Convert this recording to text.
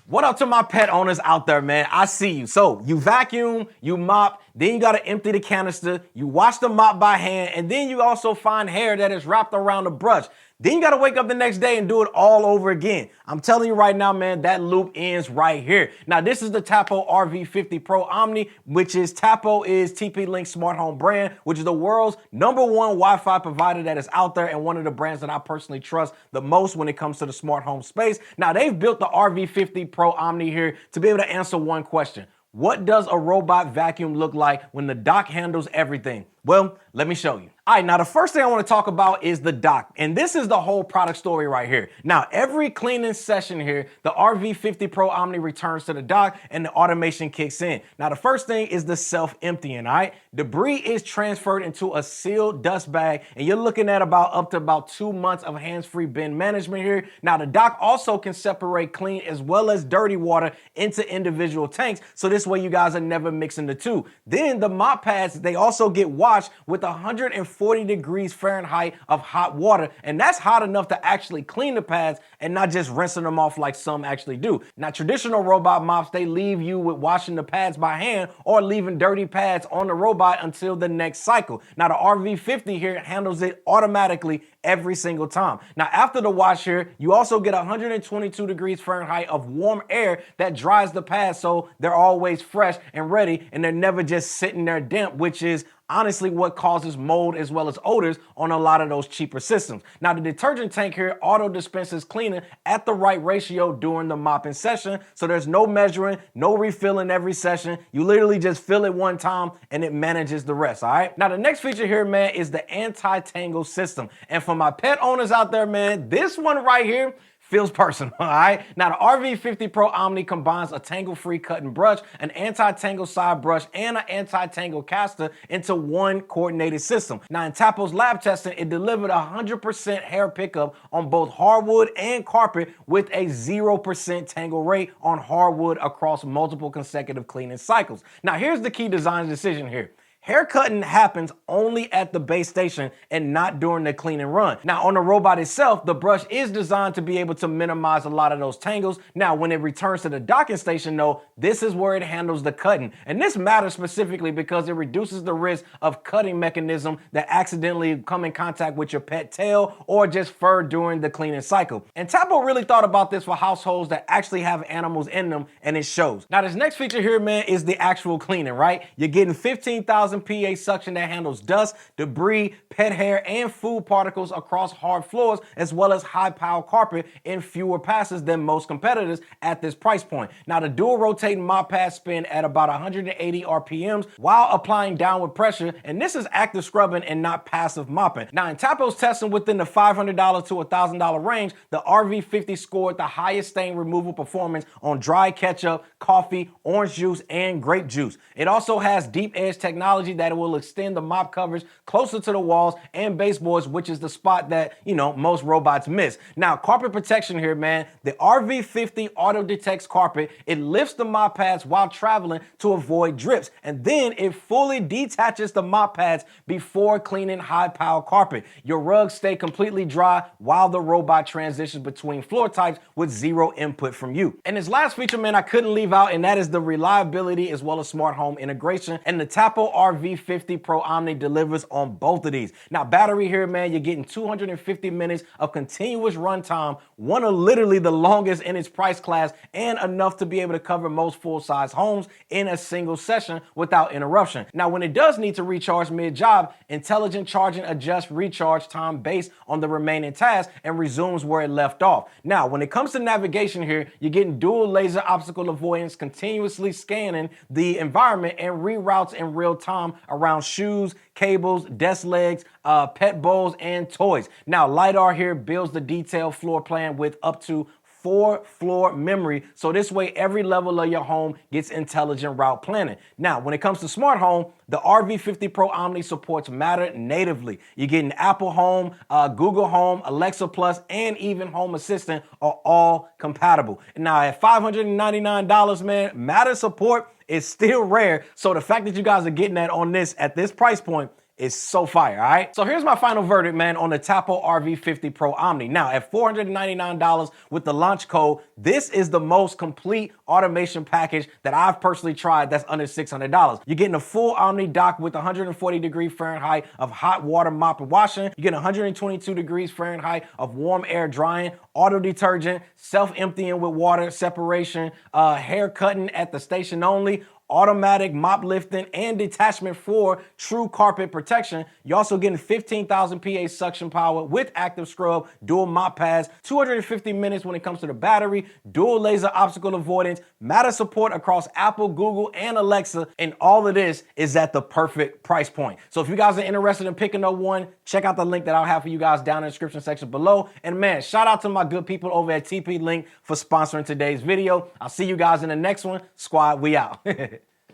What up to my pet owners out there, man? I see you. So you vacuum, you mop, then you gotta empty the canister, you wash the mop by hand, and then you also find hair that is wrapped around the brush. Then you gotta wake up the next day and do it all over again. I'm telling you right now, man, that loop ends right here. Now, this is the Tapo RV50 Pro Omni, which is Tapo is TP-Link smart home brand, which is the world's #1 Wi-Fi provider that is out there and one of the brands that I personally trust the most when it comes to the smart home space. Now, they've built the RV50 Pro Omni here to be able to answer one question. What does a robot vacuum look like when the dock handles everything? Well, let me show you. All right, now the first thing I want to talk about is the dock. And this is the whole product story right here. Now, every cleaning session here, the RV50 Pro Omni returns to the dock and the automation kicks in. Now, the first thing is the self-emptying, all right? Debris is transferred into a sealed dust bag, and you're looking at up to about 2 months of hands-free bin management here. Now, the dock also can separate clean as well as dirty water into individual tanks, so this way you guys are never mixing the two. Then the mop pads, they also get washed with 140 degrees Fahrenheit of hot water, and that's hot enough to actually clean the pads and not just rinsing them off like some actually do. Now, traditional robot mops, they leave you with washing the pads by hand or leaving dirty pads on the robot until the next cycle. Now, the RV50 here handles it automatically every single time. Now, after the wash here, you also get 122 degrees Fahrenheit of warm air that dries the pads so they're always fresh and ready, and they're never just sitting there damp, which is honestly what causes mold as well as odors on a lot of those cheaper systems. Now, the detergent tank here auto dispenses cleaning at the right ratio during the mopping session, so there's no measuring, no refilling every session. You literally just fill it one time and it manages the rest, all right? Now, the next feature here, man, is the Anti-Tangle System. And for my pet owners out there, man, this one right here feels personal, all right? Now, the RV50 Pro Omni combines a tangle-free cutting brush, an anti-tangle side brush, and an anti-tangle caster into one coordinated system. Now, in Tapo's lab testing, it delivered 100% hair pickup on both hardwood and carpet with a 0% tangle rate on hardwood across multiple consecutive cleaning cycles. Now, here's the key design decision here. Hair cutting happens only at the base station and not during the clean and run. Now, on the robot itself, the brush is designed to be able to minimize a lot of those tangles. Now, when it returns to the docking station, though, this is where it handles the cutting. And this matters specifically because it reduces the risk of cutting mechanism that accidentally come in contact with your pet tail or just fur during the cleaning cycle. And Tapo really thought about this for households that actually have animals in them, and it shows. Now, this next feature here, man, is the actual cleaning, right? You're getting 15,000 PA suction that handles dust, debris, pet hair, and food particles across hard floors, as well as high-power carpet in fewer passes than most competitors at this price point. Now, the dual rotating mop pads spin at about 180 RPMs while applying downward pressure, and this is active scrubbing and not passive mopping. Now, in Tapo's testing within the $500 to $1,000 range, the RV50 scored the highest stain removal performance on dry ketchup, coffee, orange juice, and grape juice. It also has deep edge technology that will extend the mop coverage closer to the walls and baseboards, which is the spot that, most robots miss. Now, carpet protection here, man. The RV50 auto detects carpet. It lifts the mop pads while traveling to avoid drips, and then it fully detaches the mop pads before cleaning high-power carpet. Your rugs stay completely dry while the robot transitions between floor types with zero input from you. And this last feature, man, I couldn't leave out, and that is the reliability as well as smart home integration. And the Tapo RV50 Pro Omni delivers on both of these. Now, battery here, man, you're getting 250 minutes of continuous runtime, one of literally the longest in its price class, and enough to be able to cover most full-size homes in a single session without interruption. Now, when it does need to recharge mid-job, intelligent charging adjusts recharge time based on the remaining tasks and resumes where it left off. Now, when it comes to navigation here, you're getting dual laser obstacle avoidance, continuously scanning the environment and reroutes in real time around shoes, cables, desk legs, pet bowls, and toys. Now, LiDAR here builds the detailed floor plan with up to 4 floor memory, so this way every level of your home gets intelligent route planning. Now, when it comes to smart home, the RV50 Pro Omni supports Matter natively. You're getting Apple Home, Google Home, Alexa Plus, and even Home Assistant are all compatible. Now, at $599, man, Matter support is still rare, so the fact that you guys are getting that on this at this price point is so fire, all right? So here's my final verdict, man, on the Tapo RV50 Pro Omni. Now, at $499 with the launch code, this is the most complete automation package that I've personally tried that's under $600. You're getting a full Omni dock with 140 degrees Fahrenheit of hot water mop and washing. You're getting 122 degrees Fahrenheit of warm air drying, auto detergent, self-emptying with water separation, hair cutting at the station only, automatic mop lifting and detachment for true carpet protection. You're also getting 15,000 PA suction power with active scrub, dual mop pads, 250 minutes when it comes to the battery, dual laser obstacle avoidance, Matter support across Apple, Google, and Alexa, and all of this is at the perfect price point. So if you guys are interested in picking up one, check out the link that I'll have for you guys down in the description section below. And man, shout out to my good people over at TP Link for sponsoring today's video. I'll see you guys in the next one. Squad, we out.